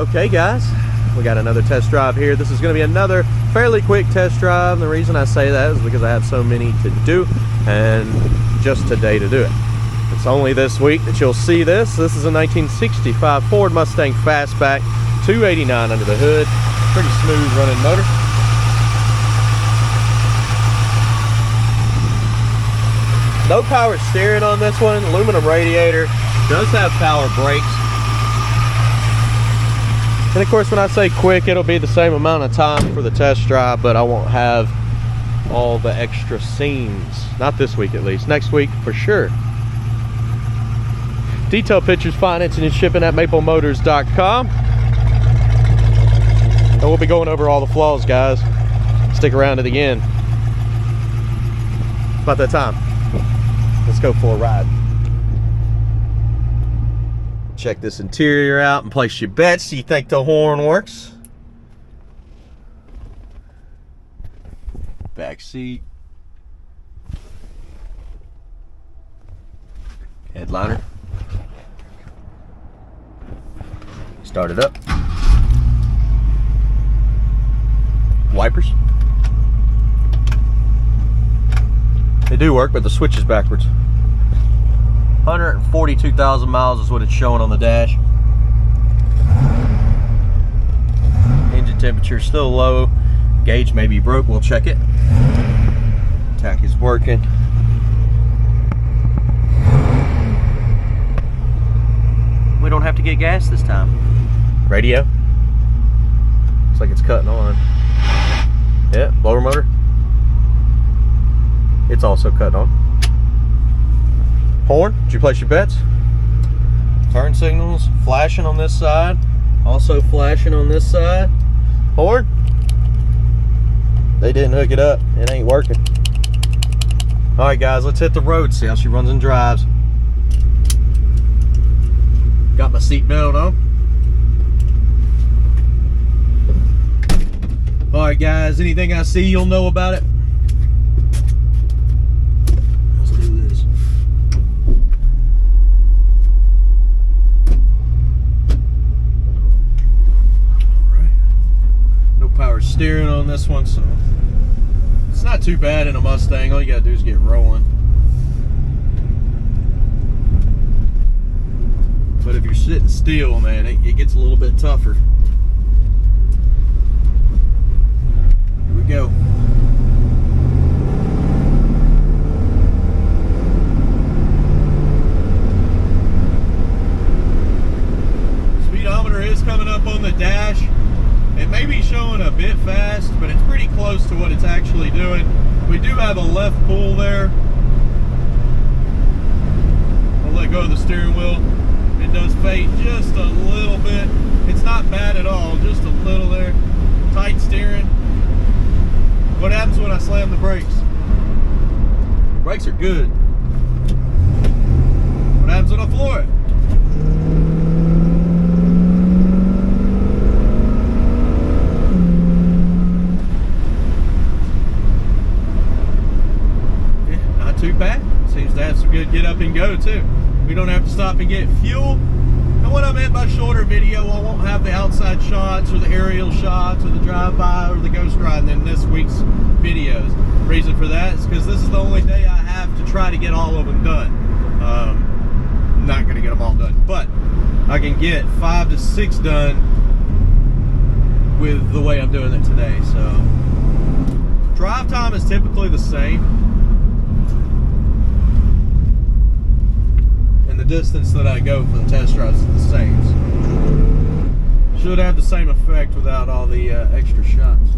Okay guys, we got another test drive here. This is going to be another fairly quick test drive. And the reason I say that is because I have so many to do and just today to do it. It's only this week that you'll see this. This is a 1965 Ford Mustang Fastback, 289 under the hood. Pretty smooth running motor. No power steering on this one, aluminum radiator, does have power brakes. And of course, when I say quick, it'll be the same amount of time for the test drive, but I won't have all the extra scenes. Not this week at least, next week for sure. Detail pictures, financing, and shipping at maplemotors.com. And we'll be going over all the flaws, guys. Stick around to the end. It's about that time. Let's go for a ride. Check this interior out and place your bets. Do you think the horn works? Back seat. Headliner. Start it up. Wipers. They do work, but the switch is backwards. 142,000 miles is what it's showing on the dash. Engine temperature still low. Gauge may be broke. We'll check it. Tach is working. We don't have to get gas this time. Radio. Looks like it's cutting on. Yeah, blower motor. It's also cut on. Horn, did you place your bets? Turn signals, flashing on this side. Also flashing on this side. Horn. They didn't hook it up. It ain't working. Alright guys, let's hit the road, see how she runs and drives. Got my seatbelt on. Alright guys, anything I see, you'll know about it. Let's do this. Alright. No power steering on this one, so it's not too bad in a Mustang. All you gotta do is get rolling. But if you're sitting still, man, it gets a little bit tougher. Here we go. Speedometer is coming up on the dash. It may be showing a bit fast, but it's pretty close to what it's actually doing. We do have a left pull there. I'll let go of the steering wheel. It does fade just a little bit. It's not bad at all, just a little there. Tight steering. What happens when I slam the brakes? Brakes are good. What happens when I floor it? Yeah, not too bad. Seems to have some good get up and go too. We don't have to stop and get fuel. And what I meant by shorter video, I won't have the outside shots or the aerial shots or the drive-by or the ghost ride in this week's videos. Reason for that is because this is the only day I have to try to get all of them done. I'm not going to get them all done, but I can get 5 to 6 done with the way I'm doing it today. So drive time is typically the same. The distance that I go for the test drives is the same. So should have the same effect without all the extra shots.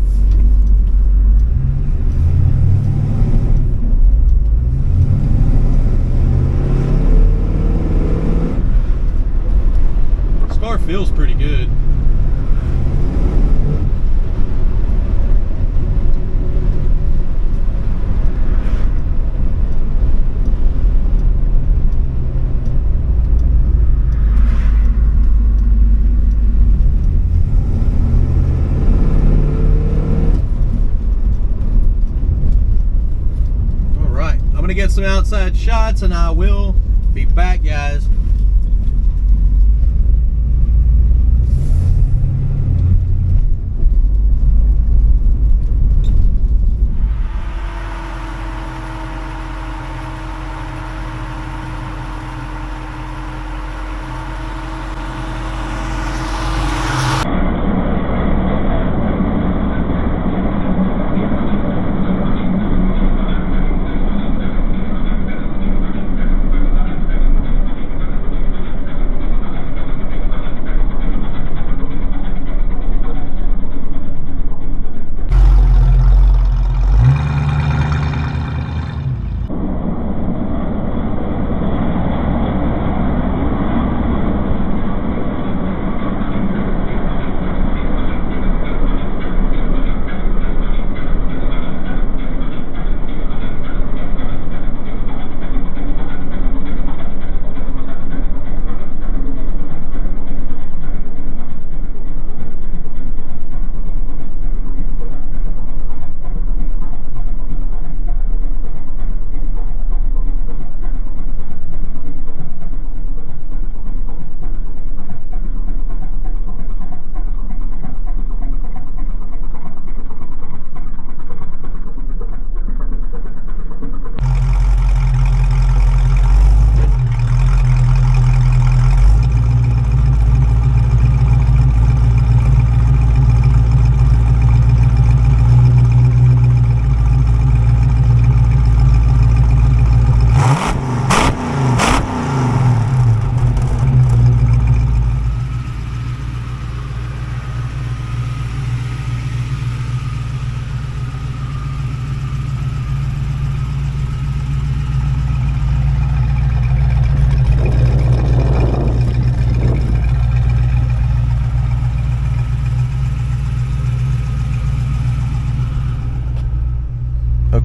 This car feels pretty good. Get some outside shots and I will be back, guys.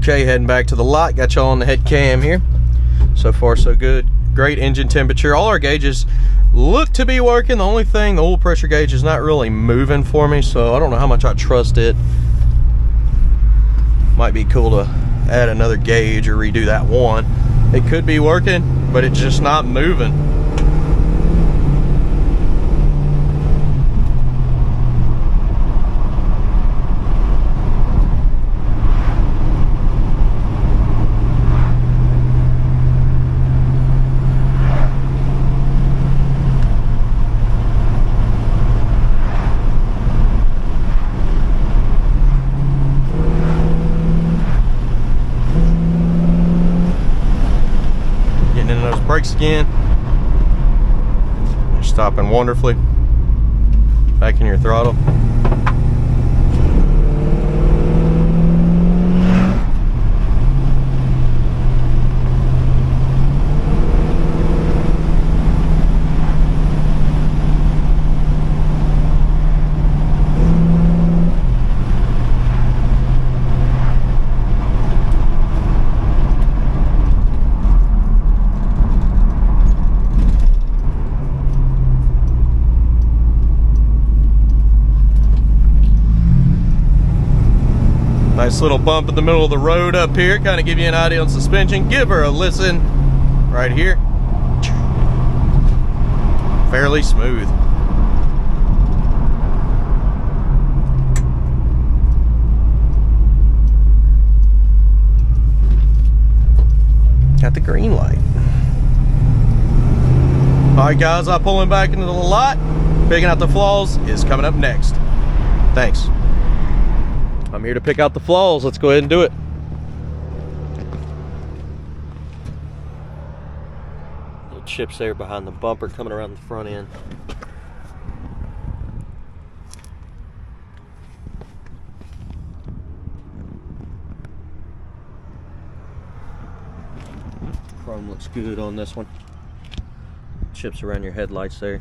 Okay, heading back to the lot. Got y'all on the head cam here. So far so good. Great engine temperature. All our gauges look to be working. The only thing, the oil pressure gauge is not really moving for me, so I don't know how much I trust it. Might be cool to add another gauge or redo that one. It could be working, but it's just not moving. Brakes again. They're stopping wonderfully. Back in your throttle. Nice little bump in the middle of the road up here, kind of give you an idea on suspension. Give her a listen right here. Fairly smooth. Got the green light. All right, guys, I'm pulling back into the lot. Picking out the flaws is coming up next. Thanks. I'm here to pick out the flaws. Let's go ahead and do it. Little chips there behind the bumper coming around the front end. Chrome looks good on this one. Chips around your headlights there.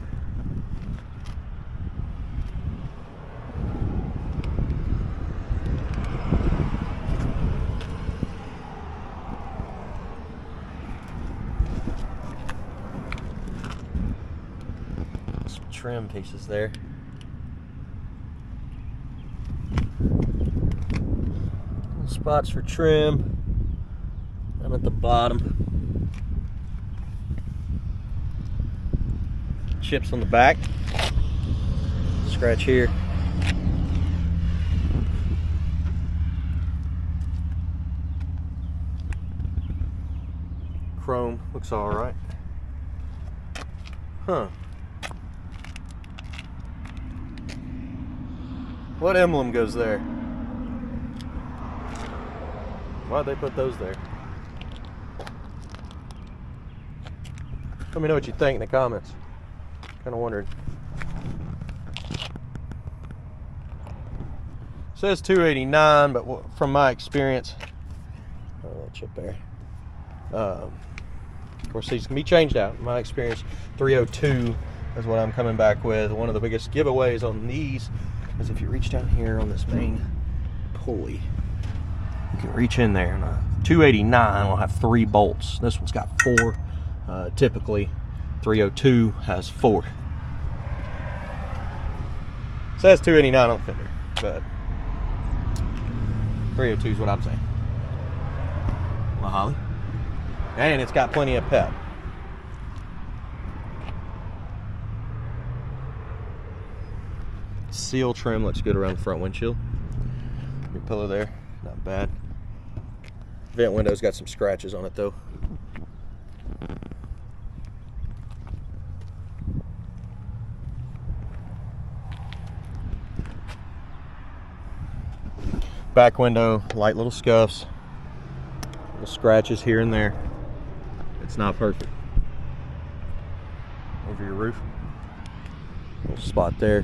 Trim pieces there. Little spots for trim down at the bottom. Chips on the back. Scratch here. Chrome looks all right. Huh. What emblem goes there? Why'd they put those there? Let me know what you think in the comments. Kind of wondered. It says 289, but from my experience, oh, that chip there. Of course, these can be changed out. In my experience, 302 is what I'm coming back with. One of the biggest giveaways on these is if you reach down here on this main pulley, you can reach in there. And a 289 will have 3 bolts. This one's got 4. Typically, 302 has 4. It says 289 on the fender, but 302 is what I'm saying. Well, Holly. And it's got plenty of pep. Seal trim looks good around the front windshield. Your pillow there, not bad. Vent window's got some scratches on it though. Back window, light little scuffs, little scratches here and there. It's not perfect. Over your roof, little spot there.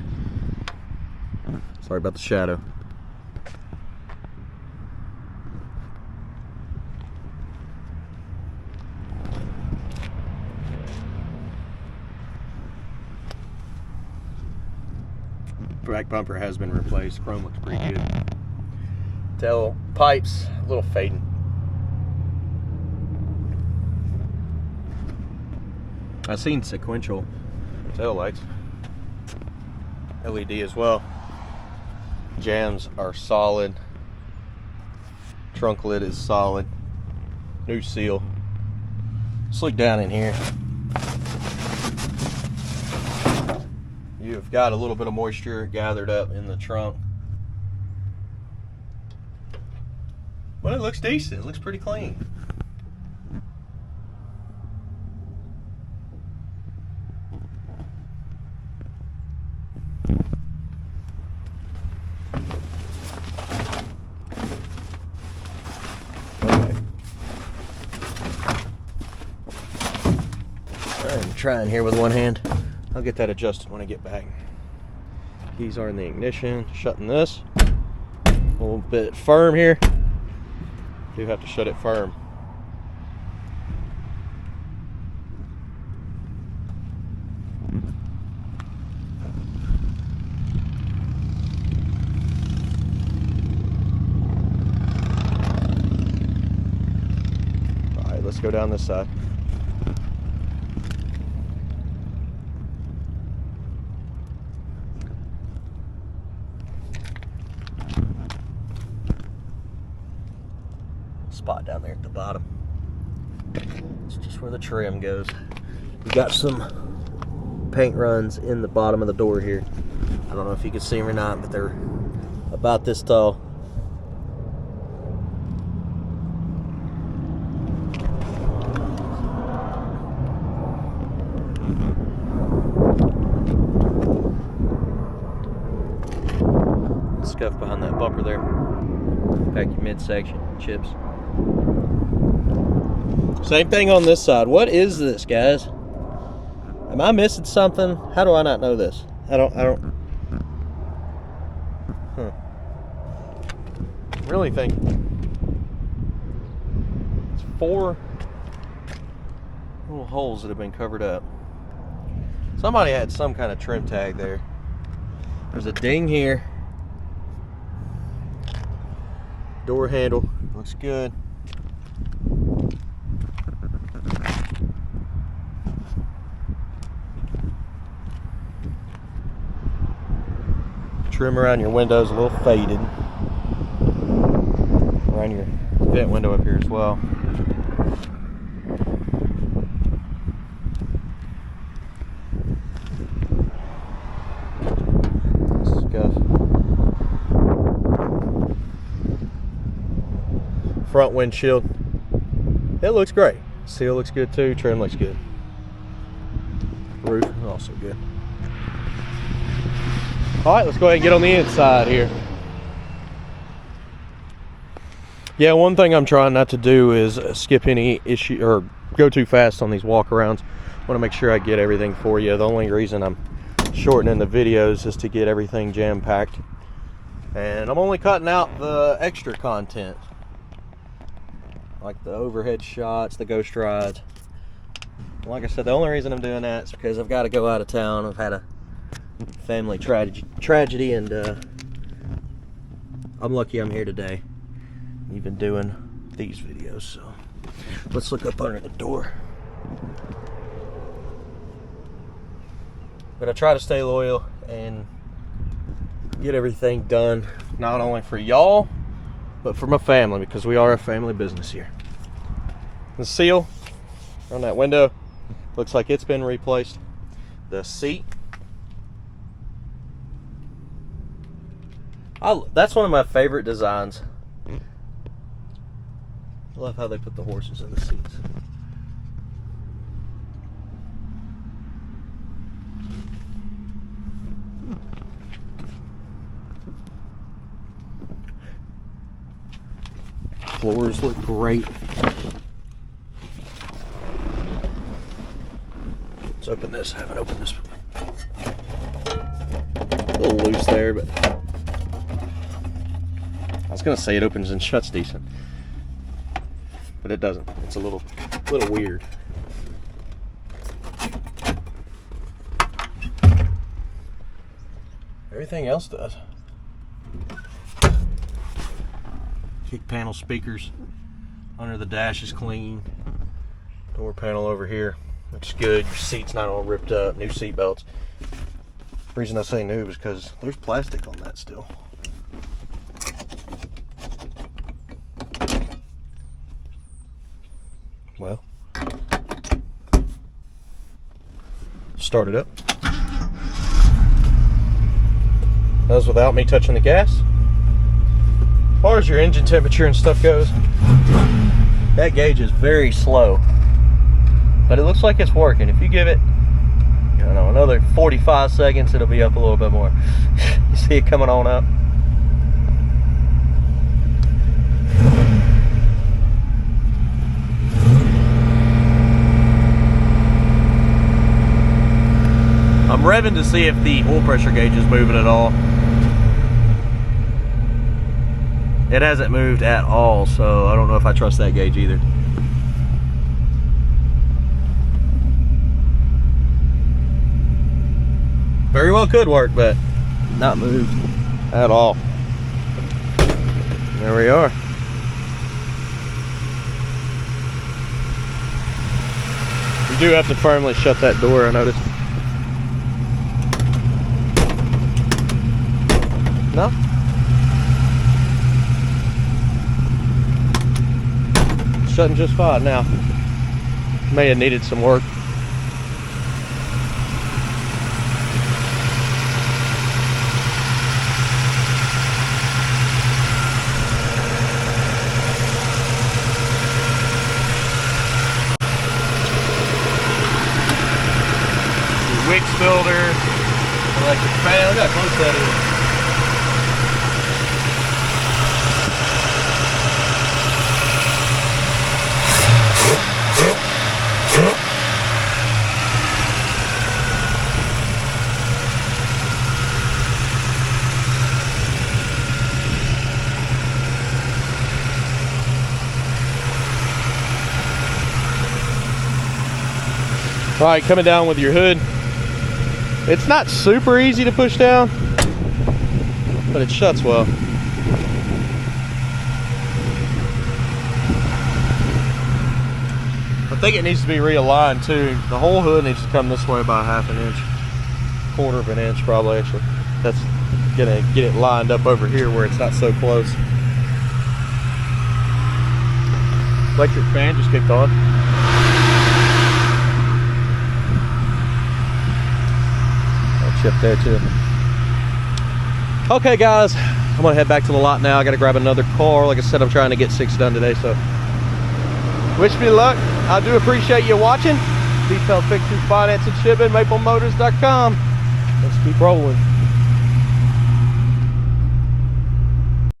Sorry about the shadow. Back bumper has been replaced. Chrome looks pretty good. Tail pipes, a little fading. I've seen sequential taillights, LED as well. Jambs are solid. Trunk lid is solid. New seal. Let's look down in here. You've got a little bit of moisture gathered up in the trunk, but it looks decent. It looks pretty clean. I'm trying here with one hand. I'll get that adjusted when I get back. Keys are in the ignition. Shutting this. A little bit firm here. Do have to shut it firm. All right, let's go down this side. Spot down there at the bottom. It's just where the trim goes. We got some paint runs in the bottom of the door here. I don't know if you can see them or not, but they're about this tall. Scuff behind that bumper there. Back your midsection chips. Same thing on this side. What is this, guys? Am I missing something? How do I not know this? I don't. Really think it's 4 little holes that have been covered up. Somebody had some kind of trim tag there. There's a ding here. Door handle looks good. Trim around your windows a little faded. Around your vent window up here as well. Scuff. Front windshield. It looks great. Seal looks good too. Trim looks good. Roof also good. All right, let's go ahead and get on the inside here. Yeah, one thing I'm trying not to do is skip any issue or go too fast on these walkarounds. I want to make sure I get everything for you. The only reason I'm shortening the videos is to get everything jam-packed. And I'm only cutting out the extra content, like the overhead shots, the ghost rides. Like I said, the only reason I'm doing that is because I've got to go out of town. I've had a family tragedy, and I'm lucky I'm here today, even doing these videos. So let's look up under the door. But I try to stay loyal and get everything done, not only for y'all, but for my family, because we are a family business here. The seal on that window looks like it's been replaced. The seat, that's one of my favorite designs. I love how they put the horses in the seats. Floors look great. Let's open this. I haven't opened this. A little loose there, but I was gonna say it opens and shuts decent, but it doesn't. It's a little weird. Everything else does. Kick panel speakers under the dash is clean. Door panel over here Looks good. Your seat's not all ripped up. New seat belts. The reason I say new is because there's plastic on that still. Well, start it up. That was without me touching the gas. As far as your engine temperature and stuff goes, that gauge is very slow, but it looks like it's working. If you give it, I don't know, another 45 seconds, it'll be up a little bit more. You see it coming on up? I'm revving to see if the oil pressure gauge is moving at all. It hasn't moved at all, so I don't know if I trust that gauge either. Very well could work, but not moved at all. There we are. You do have to firmly shut that door, I noticed. No? Shutting just fine now. May have needed some work. Wix filter, electric fan. Look how close that is. All right, coming down with your hood. It's not super easy to push down, but it shuts well. I think it needs to be realigned too. The whole hood needs to come this way by ½ an inch, quarter of an inch probably actually. That's gonna get it lined up over here where it's not so close. Electric fan just kicked on. Chip there too. Okay guys, I'm gonna head back to the lot now. I gotta grab another car. Like I said, I'm trying to get 6 done today, so wish me luck. I do appreciate you watching. Detailed pictures, finance and shipping, maplemotors.com. Let's keep rolling.